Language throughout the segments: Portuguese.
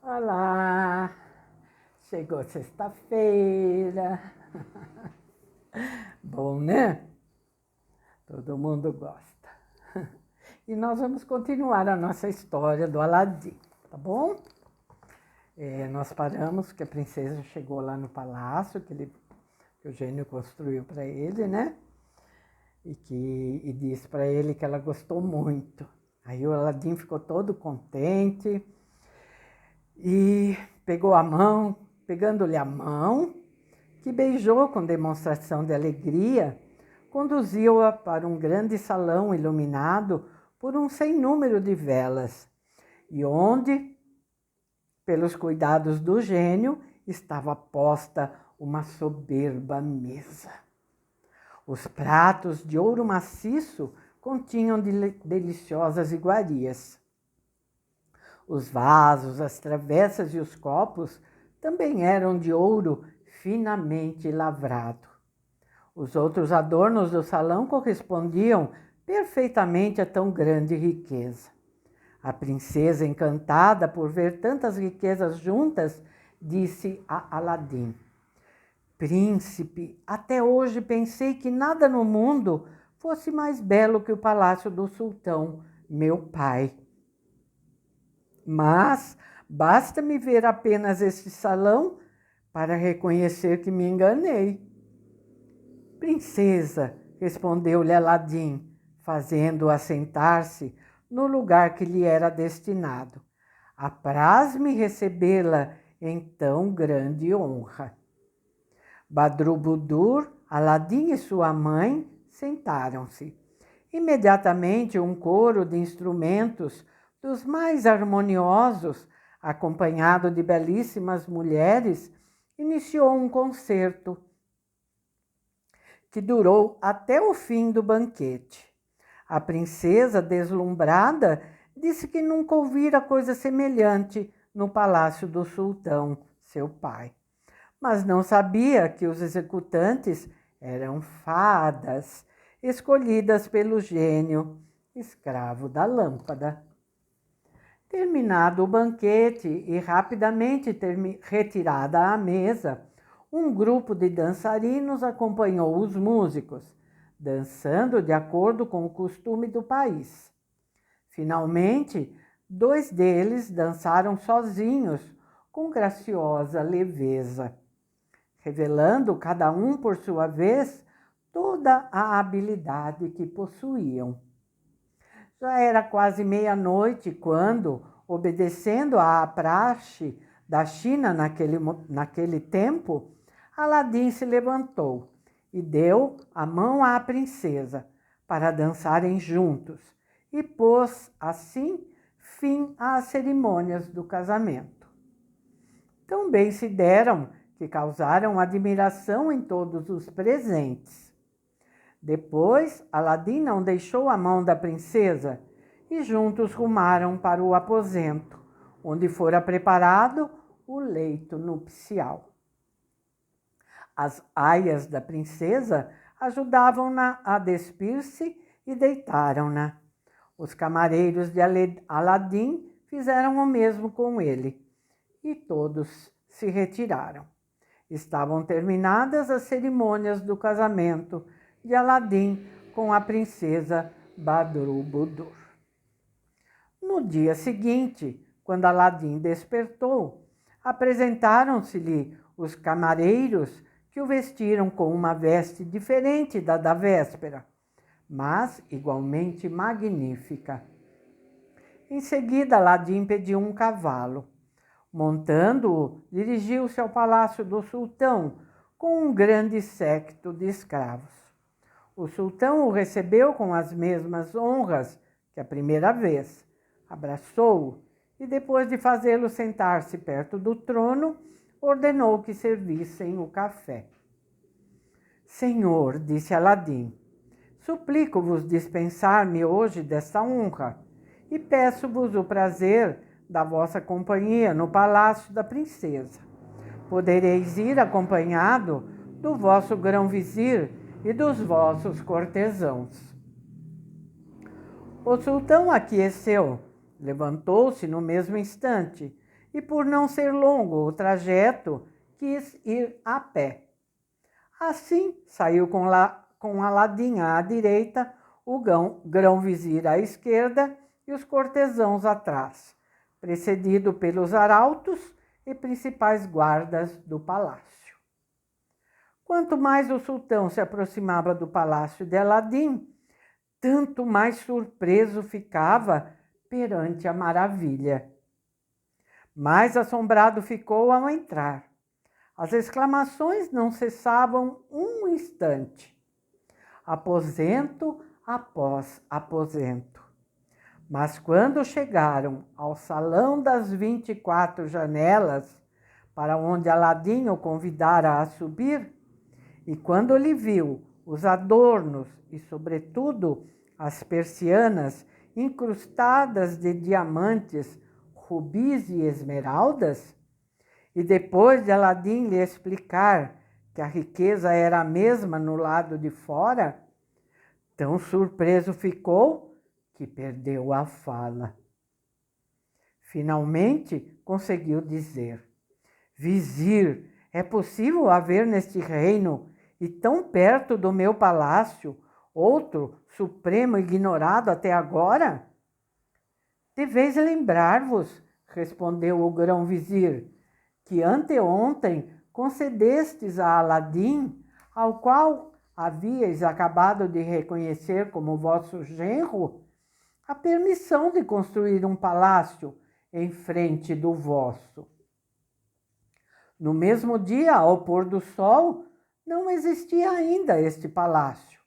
Olá, chegou sexta-feira. Bom, né? Todo mundo gosta. E nós vamos continuar a nossa história do Aladim, tá bom? Nós paramos que a princesa chegou lá no palácio que o gênio construiu para ele, né? E disse para ele que ela gostou muito. Aí o Aladim ficou todo contente e pegando-lhe a mão, que beijou com demonstração de alegria, conduziu-a para um grande salão iluminado por um sem número de velas, e onde, pelos cuidados do gênio, estava posta uma soberba mesa. Os pratos de ouro maciço continham deliciosas iguarias. Os vasos, as travessas e os copos também eram de ouro finamente lavrado. Os outros adornos do salão correspondiam perfeitamente a tão grande riqueza. A princesa, encantada por ver tantas riquezas juntas, disse a Aladim: Príncipe, até hoje pensei que nada no mundo fosse mais belo que o palácio do sultão, meu pai. Mas basta-me ver apenas este salão para reconhecer que me enganei. Princesa, respondeu-lhe Aladim, fazendo-a sentar-se no lugar que lhe era destinado. Apraz-me recebê-la em tão grande honra. Badrubudur, Aladim e sua mãe sentaram-se. Imediatamente um coro de instrumentos dos mais harmoniosos, acompanhado de belíssimas mulheres, iniciou um concerto que durou até o fim do banquete. A princesa, deslumbrada, disse que nunca ouvira coisa semelhante no palácio do sultão, seu pai. Mas não sabia que os executantes eram fadas, escolhidas pelo gênio, escravo da lâmpada. Terminado o banquete e rapidamente retirada à mesa, um grupo de dançarinos acompanhou os músicos, dançando de acordo com o costume do país. Finalmente, 2 deles dançaram sozinhos, com graciosa leveza, revelando cada um por sua vez toda a habilidade que possuíam. Já era quase meia-noite quando, obedecendo à praxe da China naquele tempo, Aladim se levantou e deu a mão à princesa para dançarem juntos e pôs, assim, fim às cerimônias do casamento. Tão bem se deram que causaram admiração em todos os presentes. Depois, Aladim não deixou a mão da princesa e juntos rumaram para o aposento, onde fora preparado o leito nupcial. As aias da princesa ajudavam-na a despir-se e deitaram-na. Os camareiros de Aladim fizeram o mesmo com ele e todos se retiraram. Estavam terminadas as cerimônias do casamento de Aladim com a princesa Badrubudur. No dia seguinte, quando Aladim despertou, apresentaram-se-lhe os camareiros que o vestiram com uma veste diferente da véspera, mas igualmente magnífica. Em seguida, Aladim pediu um cavalo. Montando-o, dirigiu-se ao palácio do sultão com um grande séquito de escravos. O sultão o recebeu com as mesmas honras que a primeira vez, abraçou-o e, depois de fazê-lo sentar-se perto do trono, ordenou que servissem o café. Senhor, disse Aladim, suplico-vos dispensar-me hoje desta honra e peço-vos o prazer da vossa companhia no palácio da princesa. Podereis ir acompanhado do vosso grão-vizir e dos vossos cortesãos. O sultão aqueceu, levantou-se no mesmo instante e por não ser longo o trajeto, quis ir a pé. Assim, saiu com Aladim à direita, o grão-vizir à esquerda e os cortesãos atrás, precedido pelos arautos e principais guardas do palácio. Quanto mais o sultão se aproximava do palácio de Aladim, tanto mais surpreso ficava perante a maravilha. Mais assombrado ficou ao entrar. As exclamações não cessavam um instante, aposento após aposento. Mas quando chegaram ao salão das 24 janelas, para onde Aladim o convidara a subir, e quando lhe viu os adornos e, sobretudo, as persianas incrustadas de diamantes, rubis e esmeraldas, e depois de Aladim lhe explicar que a riqueza era a mesma no lado de fora, tão surpreso ficou que perdeu a fala. Finalmente conseguiu dizer: Vizir, é possível haver neste reino, e tão perto do meu palácio, outro supremo ignorado até agora? Deveis lembrar-vos, respondeu o grão-vizir, que anteontem concedestes a Aladim, ao qual havíeis acabado de reconhecer como vosso genro, a permissão de construir um palácio em frente do vosso. No mesmo dia, ao pôr do sol, não existia ainda este palácio.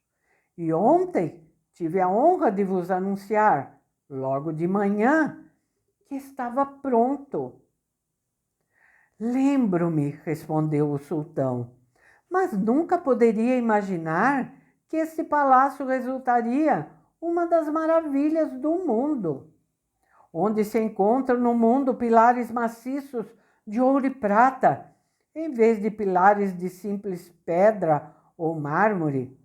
E ontem tive a honra de vos anunciar, logo de manhã, que estava pronto. Lembro-me, respondeu o sultão, mas nunca poderia imaginar que este palácio resultaria uma das maravilhas do mundo, onde se encontram no mundo pilares maciços de ouro e prata, em vez de pilares de simples pedra ou mármore,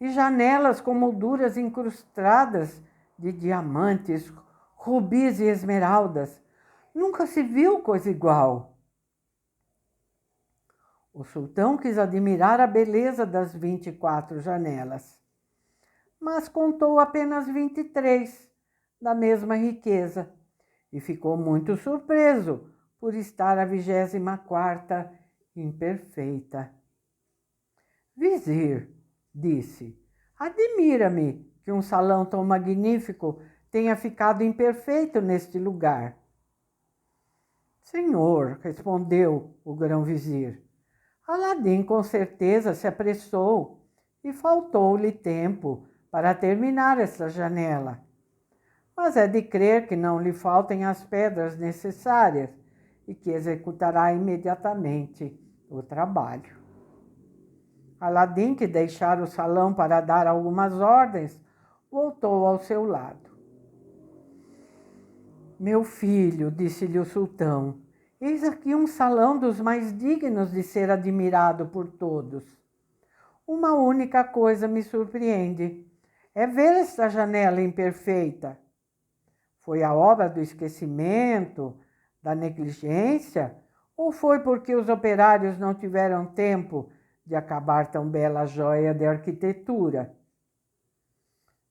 e janelas com molduras incrustadas de diamantes, rubis e esmeraldas. Nunca se viu coisa igual. O sultão quis admirar a beleza das 24 janelas, mas contou apenas 23 da mesma riqueza e ficou muito surpreso por estar a 24ª imperfeita. Vizir, disse, admira-me que um salão tão magnífico tenha ficado imperfeito neste lugar. Senhor, respondeu o grão-vizir, Aladim com certeza se apressou e faltou-lhe tempo para terminar esta janela. Mas é de crer que não lhe faltem as pedras necessárias e que executará imediatamente o trabalho. Aladim, que deixara o salão para dar algumas ordens, voltou ao seu lado. Meu filho, disse-lhe o sultão, eis aqui um salão dos mais dignos de ser admirado por todos. Uma única coisa me surpreende, é ver esta janela imperfeita. Foi a obra do esquecimento, da negligência, ou foi porque os operários não tiveram tempo de acabar tão bela joia de arquitetura?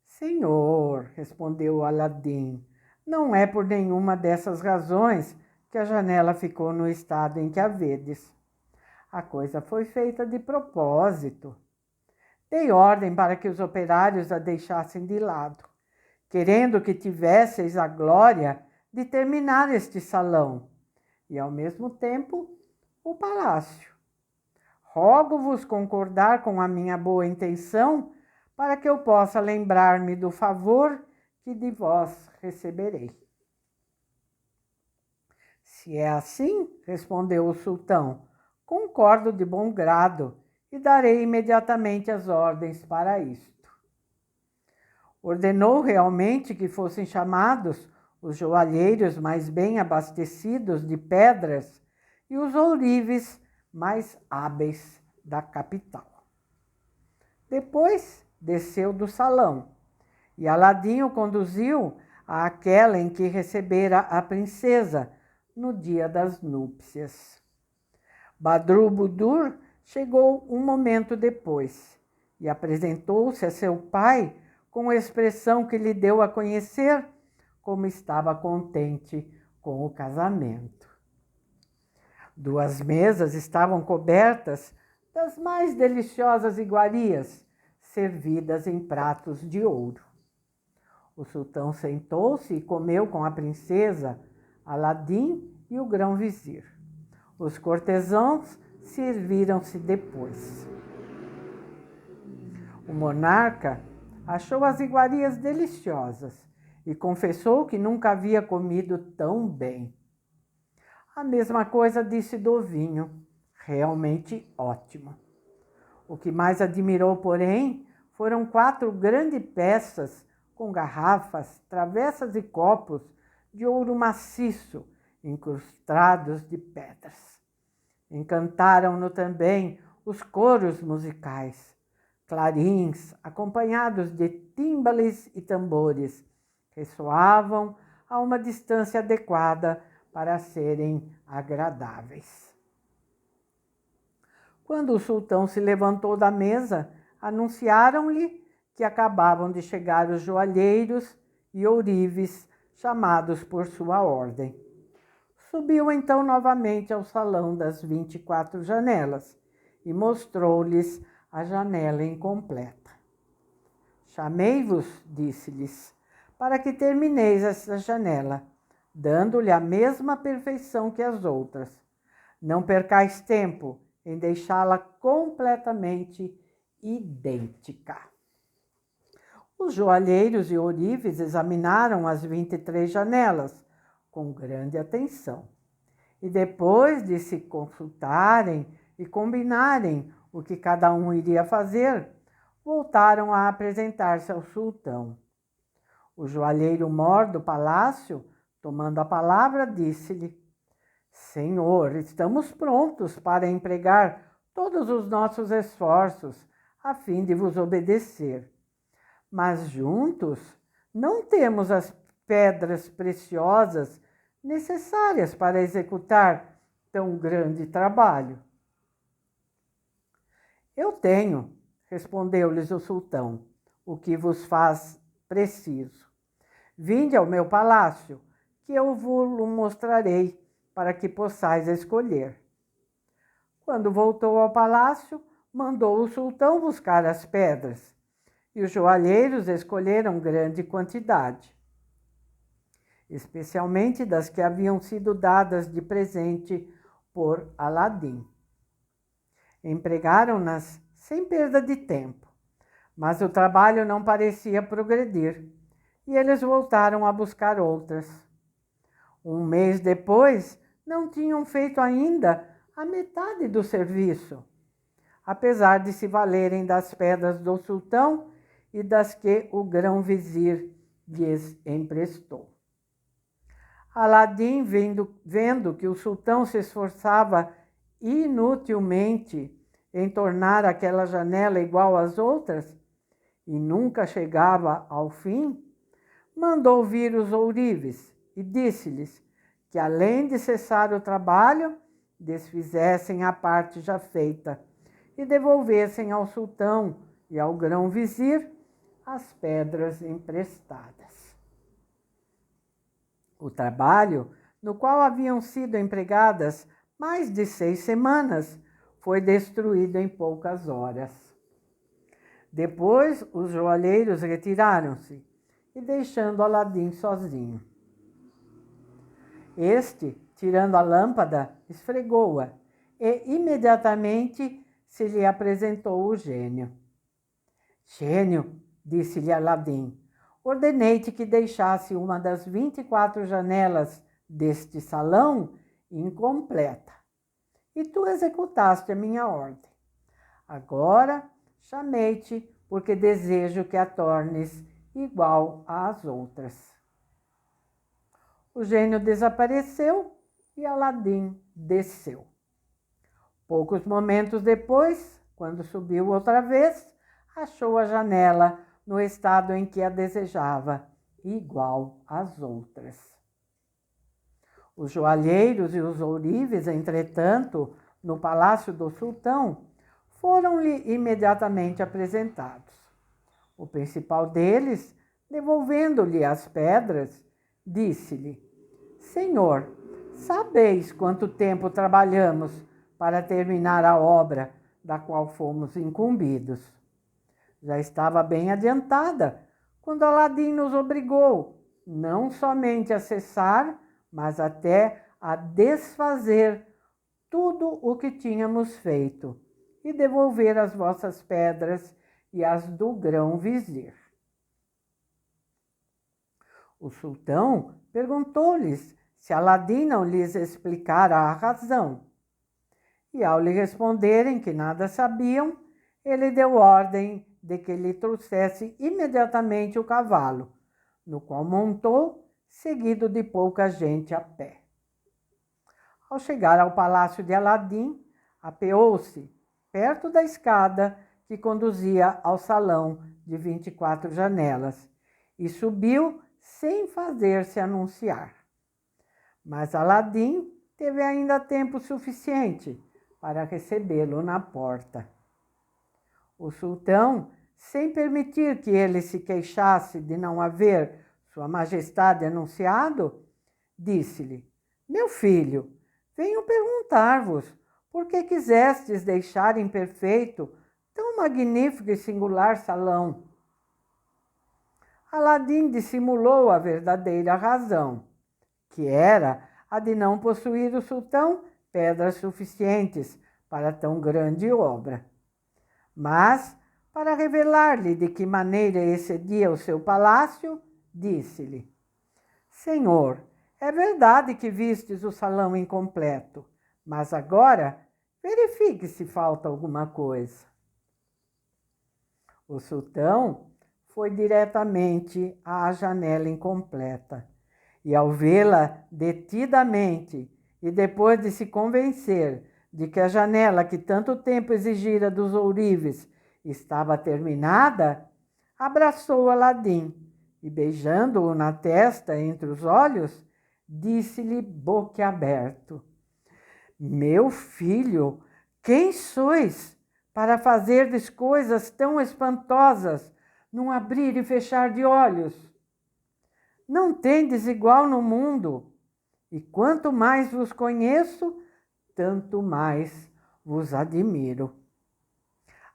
Senhor, respondeu Aladim, não é por nenhuma dessas razões que a janela ficou no estado em que a vedes. A coisa foi feita de propósito. Dei ordem para que os operários a deixassem de lado, querendo que tivesseis a glória de terminar este salão e, ao mesmo tempo, o palácio. Rogo-vos concordar com a minha boa intenção para que eu possa lembrar-me do favor que de vós receberei. Se é assim, respondeu o sultão, concordo de bom grado e darei imediatamente as ordens para isto. Ordenou realmente que fossem chamados os joalheiros mais bem abastecidos de pedras e os ourives mais hábeis da capital. Depois desceu do salão e Aladim o conduziu àquela em que recebera a princesa, no dia das núpcias. Badr-Budur chegou um momento depois e apresentou-se a seu pai com expressão que lhe deu a conhecer como estava contente com o casamento. 2 mesas estavam cobertas das mais deliciosas iguarias, servidas em pratos de ouro. O sultão sentou-se e comeu com a princesa, Aladim e o grão-vizir. Os cortesãos serviram-se depois. O monarca achou as iguarias deliciosas e confessou que nunca havia comido tão bem. A mesma coisa disse do vinho, realmente ótimo. O que mais admirou, porém, foram 4 grandes peças com garrafas, travessas e copos de ouro maciço, incrustados de pedras. Encantaram-no também os coros musicais, clarins, acompanhados de tímbales e tambores, que soavam a uma distância adequada para serem agradáveis. Quando o sultão se levantou da mesa, anunciaram-lhe que acabavam de chegar os joalheiros e ourives, chamados por sua ordem. Subiu então novamente ao salão das 24 janelas e mostrou-lhes a janela incompleta. Chamei-vos, disse-lhes, para que termineis essa janela, dando-lhe a mesma perfeição que as outras. Não percais tempo em deixá-la completamente idêntica. Os joalheiros e ourives examinaram as 23 janelas com grande atenção. E depois de se consultarem e combinarem o que cada um iria fazer, voltaram a apresentar-se ao sultão. O joalheiro-mor do palácio, tomando a palavra, disse-lhe: Senhor, estamos prontos para empregar todos os nossos esforços a fim de vos obedecer. Mas juntos não temos as pedras preciosas necessárias para executar tão grande trabalho. Eu tenho, respondeu-lhes o sultão, o que vos faz preciso. Vinde ao meu palácio, que eu vos mostrarei, para que possais escolher. Quando voltou ao palácio, mandou o sultão buscar as pedras, e os joalheiros escolheram grande quantidade, especialmente das que haviam sido dadas de presente por Aladim. Empregaram-nas sem perda de tempo, mas o trabalho não parecia progredir, e eles voltaram a buscar outras. Um mês depois, não tinham feito ainda a metade do serviço, apesar de se valerem das pedras do sultão e das que o grão-vizir lhes emprestou. Aladim, vendo que o sultão se esforçava inutilmente em tornar aquela janela igual às outras, e nunca chegava ao fim, mandou vir os ourives e disse-lhes que, além de cessar o trabalho, desfizessem a parte já feita e devolvessem ao sultão e ao grão-vizir as pedras emprestadas. O trabalho, no qual haviam sido empregadas mais de 6 semanas, foi destruído em poucas horas. Depois, os joalheiros retiraram-se e deixando Aladim sozinho. Este, tirando a lâmpada, esfregou-a e imediatamente se lhe apresentou o gênio. Gênio, disse-lhe Aladim, ordenei-te que deixasse uma das 24 janelas deste salão incompleta, e tu executaste a minha ordem. Agora chamei-te porque desejo que a tornes igual às outras. O gênio desapareceu e Aladim desceu. Poucos momentos depois, quando subiu outra vez, achou a janela no estado em que a desejava, igual às outras. Os joalheiros e os ourives, entretanto, no palácio do sultão, foram-lhe imediatamente apresentados. O principal deles, devolvendo-lhe as pedras, disse-lhe: Senhor, sabeis quanto tempo trabalhamos para terminar a obra da qual fomos incumbidos. Já estava bem adiantada, quando Aladim nos obrigou não somente a cessar, mas até a desfazer tudo o que tínhamos feito e devolver as vossas pedras e as do grão-vizir. O sultão perguntou-lhes se Aladim não lhes explicara a razão. E ao lhe responderem que nada sabiam, ele deu ordem de que lhe trouxesse imediatamente o cavalo, no qual montou, seguido de pouca gente a pé. Ao chegar ao palácio de Aladim, apeou-se perto da escada que conduzia ao salão de 24 janelas e subiu sem fazer-se anunciar. Mas Aladim teve ainda tempo suficiente para recebê-lo na porta. O sultão, sem permitir que ele se queixasse de não haver Sua Majestade anunciado, disse-lhe: Meu filho, venho perguntar-vos por que quisestes deixar imperfeito tão magnífico e singular salão. Aladim dissimulou a verdadeira razão, que era a de não possuir o sultão pedras suficientes para tão grande obra. Mas, para revelar-lhe de que maneira excedia o seu palácio, disse-lhe: Senhor, é verdade que vistes o salão incompleto, mas agora verifique se falta alguma coisa. O sultão foi diretamente à janela incompleta e, ao vê-la detidamente e depois de se convencer de que a janela que tanto tempo exigira dos ourives estava terminada, abraçou Aladim e, beijando-o na testa entre os olhos, disse-lhe boquiaberto: Meu filho, quem sois para fazerdes coisas tão espantosas num abrir e fechar de olhos? Não tendes igual no mundo, e quanto mais vos conheço, tanto mais vos admiro.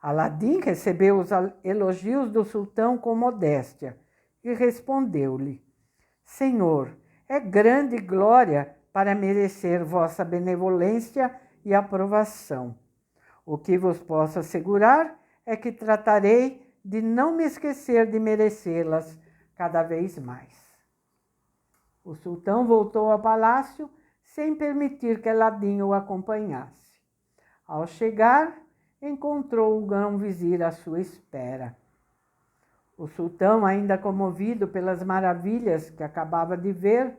Aladim recebeu os elogios do sultão com modéstia e respondeu-lhe: Senhor, é grande glória para merecer vossa benevolência e aprovação. O que vos posso assegurar é que tratarei de não me esquecer de merecê-las cada vez mais. O sultão voltou ao palácio sem permitir que Aladim o acompanhasse. Ao chegar, encontrou o grão-vizir à sua espera. O sultão, ainda comovido pelas maravilhas que acabava de ver,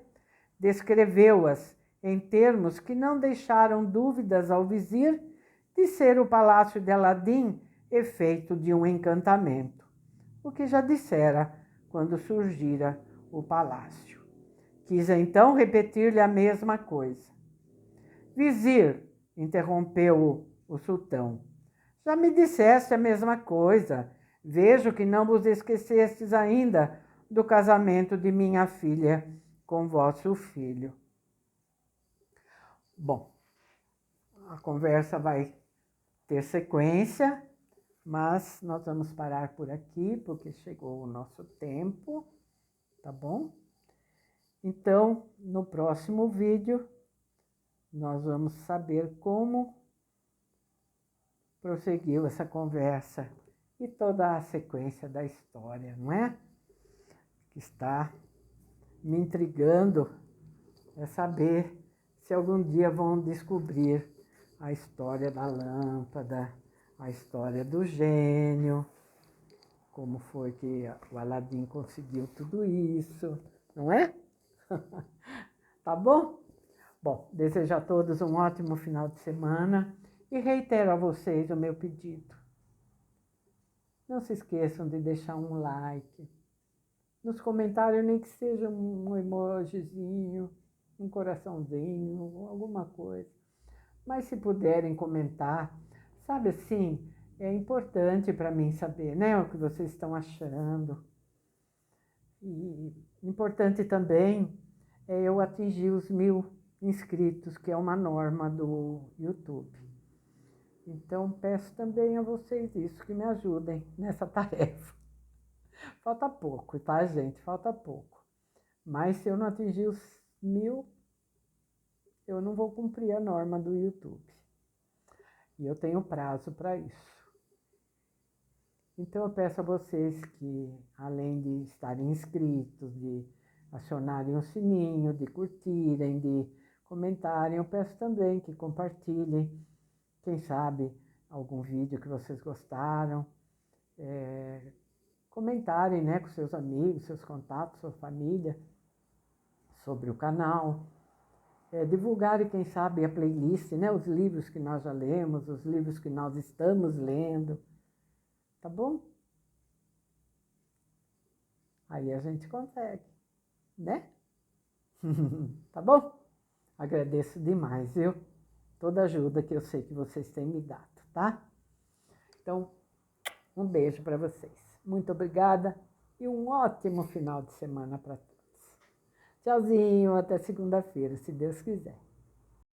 descreveu-as em termos que não deixaram dúvidas ao vizir de ser o palácio de Aladim efeito de um encantamento, o que já dissera quando surgira o palácio. Quis então repetir-lhe a mesma coisa. Vizir, interrompeu o sultão, já me disseste a mesma coisa. Vejo que não vos esquecestes ainda do casamento de minha filha com vosso filho. Bom, a conversa vai ter sequência, mas nós vamos parar por aqui, porque chegou o nosso tempo, tá bom? Então, no próximo vídeo, nós vamos saber como prosseguiu essa conversa e toda a sequência da história, não é? Que está me intrigando é saber se algum dia vão descobrir a história da lâmpada, a história do gênio, como foi que o Aladim conseguiu tudo isso, não é? Tá bom? Bom, desejo a todos um ótimo final de semana e reitero a vocês o meu pedido. Não se esqueçam de deixar um like. Nos comentários, nem que seja um emojizinho, um coraçãozinho, alguma coisa. Mas se puderem comentar, sabe assim, é importante para mim saber, né, o que vocês estão achando. E importante também é eu atingir os 1.000 inscritos, que é uma norma do YouTube. Então, peço também a vocês isso, que me ajudem nessa tarefa. Falta pouco, tá, gente? Falta pouco. Mas se eu não atingir os 1.000, eu não vou cumprir a norma do YouTube. E eu tenho prazo para isso. Então, eu peço a vocês que, além de estarem inscritos, de acionarem o sininho, de curtirem, de comentarem, eu peço também que compartilhem, quem sabe, algum vídeo que vocês gostaram, comentarem, né, com seus amigos, seus contatos, sua família, sobre o canal, divulgarem, quem sabe, a playlist, né, os livros que nós já lemos, os livros que nós estamos lendo, tá bom? Aí a gente consegue, né? Tá bom? Agradeço demais, viu? Toda ajuda que eu sei que vocês têm me dado, tá? Então, um beijo para vocês. Muito obrigada e um ótimo final de semana para todos. Tchauzinho, até segunda-feira, se Deus quiser.